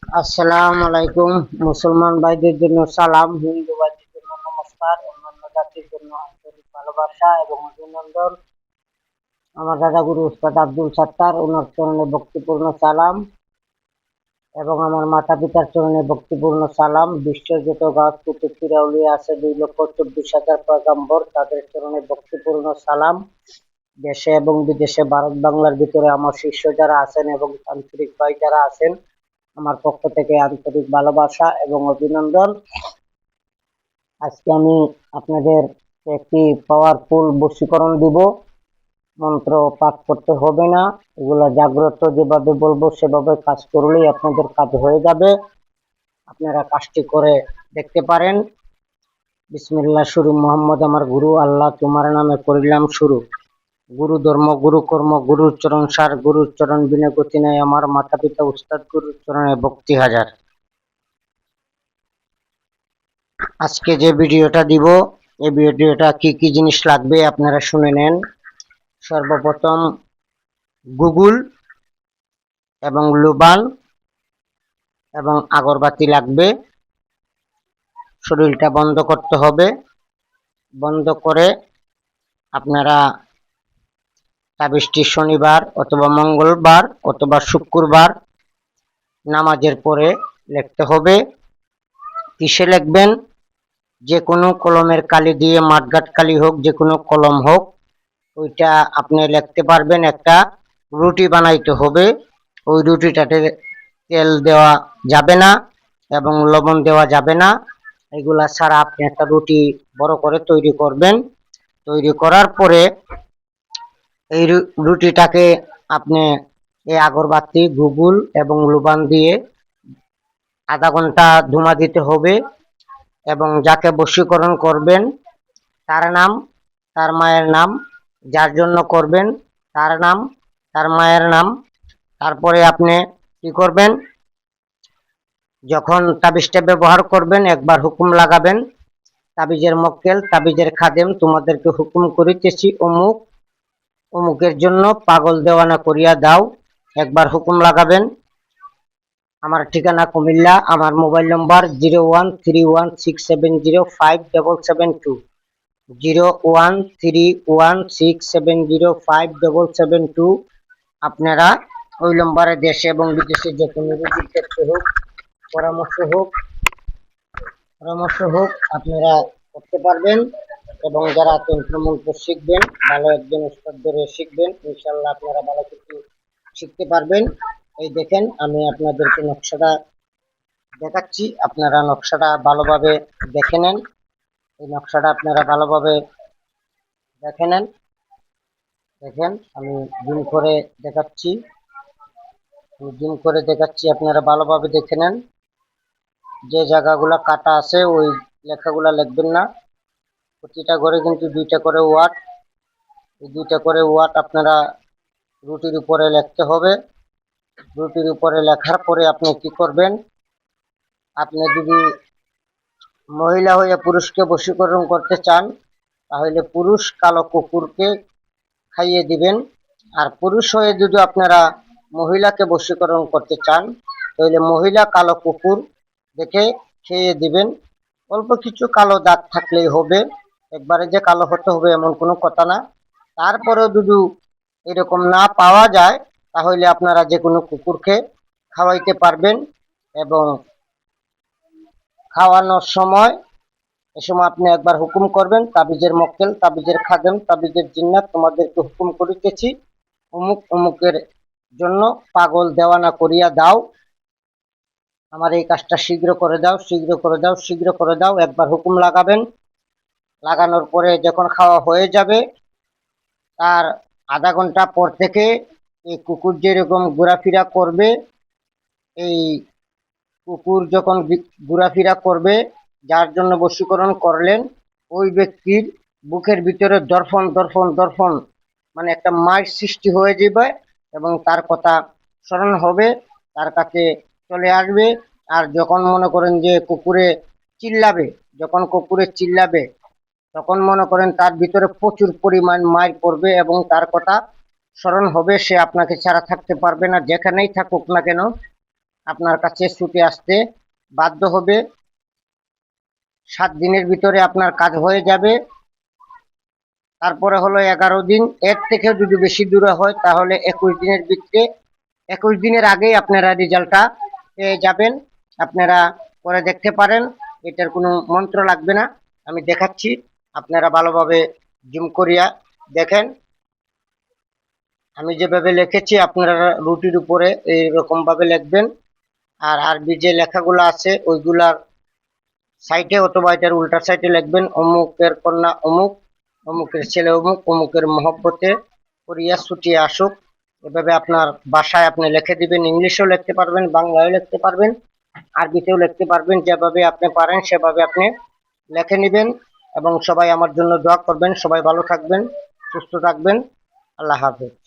আসসালামু আলাইকুম। মুসলমান ভাইদের জন্য সালাম, হিন্দু ভাইদের জন্য নমস্কার, অন্যান্য জাতির জন্য আন্তরিক ভালোবাসা এবং অভিনন্দন। আমার দাদা গুরু উস্তাদ আব্দুল সাত্তার, ওনার চরণে ভক্তিপূর্ণ সালাম এবং আমার মাতা পিতার চরণে ভক্তিপূর্ণ সালাম। বিশ্বের যত গাছ কুতুব ফিরাউলিয়া আছে 2,24,000 পয়গম্বর, তাদের চরণে ভক্তিপূর্ণ সালাম। দেশে এবং বিদেশে, ভারত বাংলার ভিতরে আমার শিষ্য যারা আছেন এবং তান্ত্রিক ভাই যারা আছেন, আমার পক্ষ থেকে আন্তরিক ভালোবাসা এবং অভিনন্দন। আজকে আমি আপনাদের একটি পাওয়ারফুল বশীকরণ দিব। মন্ত্র পাঠ করতে হবে না, এগুলা জাগ্রত যেভাবে বলবো সেভাবে কাজ করলেই আপনাদের কাজ হয়ে যাবে। আপনারা কাজটি করে দেখতে পারেন। বিসমিল্লাহ শুরু। মোহাম্মদ আমার গুরু, আল্লাহ তোমার নামে করিলাম শুরু। গুরু ধর্ম, গুরু কর্ম, গুরুর চরণ সার, গুরুর চরণ বিনে গতি নাই আমার। মাতা পিতা উস্তাদ গুরুর চরণে ভক্তি হাজার। আজকে যে ভিডিওটা দিব, এই ভিডিওটা কি কি জিনিস লাগবে আপনারা শুনে নেন। সর্বপ্রথম গুগল এবং লুবান এবং আগরবাতি লাগবে। শরীরটা বন্ধ করতে হবে। বন্ধ করে আপনারা তাবিজটি শনিবার অথবা মঙ্গলবার অথবা শুক্রবার নামাজের পরে লিখতে হবে। কিসে লিখবেন? যে কোনো কলমের কালি দিয়ে, মাঠঘাট কালি হোক, যে কোনো কলম হোক, ওইটা আপনি লিখতে পারবেন। একটা রুটি বানাইতে হবে। ওই রুটিটাতে তেল দেওয়া যাবে না এবং লবণ দেওয়া যাবে না। এগুলা ছাড়া আপনি একটা রুটি বড় করে তৈরি করবেন। তৈরি করার পরে এই রুটিটাকে আপনি এই আগরবাতি, গুগল এবং লুবান দিয়ে আধা ঘন্টা ধুমা দিতে হবে এবং যাকে বশীকরণ করবেন তার নাম, তার মায়ের নাম, যার জন্য করবেন তার নাম, তার মায়ের নাম। তারপরে আপনি কি করবেন? যখন তাবিজটা ব্যবহার করবেন একবার হুকুম লাগাবেন, তাবিজের মক্কেল, তাবিজের খাদেম, তোমাদেরকে হুকুম করিতেছি অমুক অমুকের জন্য পাগল দেওয়ানা করিয়া দাও। একবার হুকুম লাগাবেন। আমার ঠিকানা কুমিল্লা। আমার মোবাইল নম্বর 013167057772, 013167057772। আপনারা ওই নম্বরে দেশে এবং বিদেশে যে কোনো রোগীর ক্ষেত্রে হোক, পরামর্শ হোক আপনারা করতে পারবেন। এবং যারা তন্ত্রমন্ত্র শিখবেন, ভালো একজন উস্তাদ ধরে শিখবেন, ইনশাল্লাহ আপনারা ভালো কিছু শিখতে পারবেন। এই দেখেন, আমি আপনাদেরকে নকশাটা দেখাচ্ছি, আপনারা নকশাটা ভালোভাবে দেখে নেন। এই নকশাটা আপনারা ভালোভাবে দেখে নেন। দেখেন, আমি জুম করে দেখাচ্ছি, আপনারা ভালোভাবে দেখে নেন। যে জায়গাগুলা কাটা আছে ওই লেখাগুলা লিখবেন না। প্রতিটা ঘরে কিন্তু দুইটা করে ওয়াট, এই দুইটা করে ওয়াট আপনারা রুটির উপরে লিখতে হবে। রুটির উপরে লেখার পরে আপনি কি করবেন? আপনি যদি মহিলা হয়ে পুরুষকে বশীকরণ করতে চান, তাহলে পুরুষ কালো কুকুরকে খাইয়ে দিবেন। আর পুরুষ হয়ে যদি আপনারা মহিলাকে বশীকরণ করতে চান, তাহলে মহিলা কালো কুকুর দেখে খেয়ে দিবেন। অল্প কিছু কালো দাগ থাকলেই হবে, একবারে যে কালো হতে হবে এমন কোনো কথা না। তারপরেও যদি এরকম না পাওয়া যায়, তাহলে আপনারা যে কোনো কুকুরকে খাওয়াইতে পারবেন। এবং খাওয়ানোর সময়, এ সময় আপনি একবার হুকুম করবেন, তাবিজের মক্কেল, তাবিজের খাদেম, তাবিজের জিন্নাত, তোমাদেরকে হুকুম করিতেছি অমুক অমুকের জন্য পাগল দেওয়ানা করিয়া দাও। আমার এই কাজটা শীঘ্র করে দাও, শীঘ্র করে দাও, শীঘ্র করে দাও। একবার হুকুম লাগাবেন। লাগানোর পরে যখন খাওয়া হয়ে যাবে, তার আধা ঘন্টা পর থেকে এই কুকুর যেরকম ঘোরাফেরা করবে, এই কুকুর যখন ঘোরাফেরা করবে, যার জন্য বশীকরণ করলেন, ওই ব্যক্তির বুকের ভিতরে দর্পণ দর্পণ দর্পণ মানে একটা মায়ের সৃষ্টি হয়ে যাবে এবং তার কথা স্মরণ হবে, তার কাছে চলে আসবে। আর যখন মনে করেন যে কুকুরে চিল্লাবে, যখন কুকুরে চিল্লাবে, তখন মনে করেন তার ভিতরে প্রচুর পরিমাণ মার পড়বে এবং তার কথা স্মরণ হবে। সে আপনাকে ছাড়া থাকতে পারবে না, যেখানেই থাকুক না কেন। আপনার কাছে ছুটে আসতে বাধ্য হবে। 7 দিনের ভিতরে আপনার কাজ হয়ে যাবে। তারপরে হলো 11 দিন, এর থেকে যদি বেশি দূরে হয় তাহলে 21 দিনের ভিতরে, 21 দিনের আগেই আপনারা রেজাল্টটা পেয়ে যাবেন। আপনারা করে দেখতে পারেন, এটার কোনো মন্ত্র লাগবে না, আমি দেখাচ্ছি, আপনারা ভালোভাবে জুম করিয়া দেখেন। আমি যেভাবে লিখেছি আপনারা রুটির উপরে এইরকম ভাবে লিখবেন। আর আরবি যে লেখাগুলো আছে ওইগুলার সাইডে অথবা এটার উল্টা সাইডে লিখবেন, অমুকের কন্যা অমুক, অমুকের ছেলে অমুক, অমুকের মহব্বতে করিয়া ছুটিয়ে আসুক। এভাবে আপনার ভাষায় আপনি লিখে দিবেন। ইংলিশেও লিখতে পারবেন, বাংলায়ও লিখতে পারবেন, আরবিতেও লিখতে পারবেন। যেভাবে আপনি পারেন সেভাবে আপনি লিখে নেবেন। এবং সবাই আমার জন্য দোয়া করবেন। সবাই ভালো থাকবেন, সুস্থ থাকবেন। আল্লাহ হাফেজ।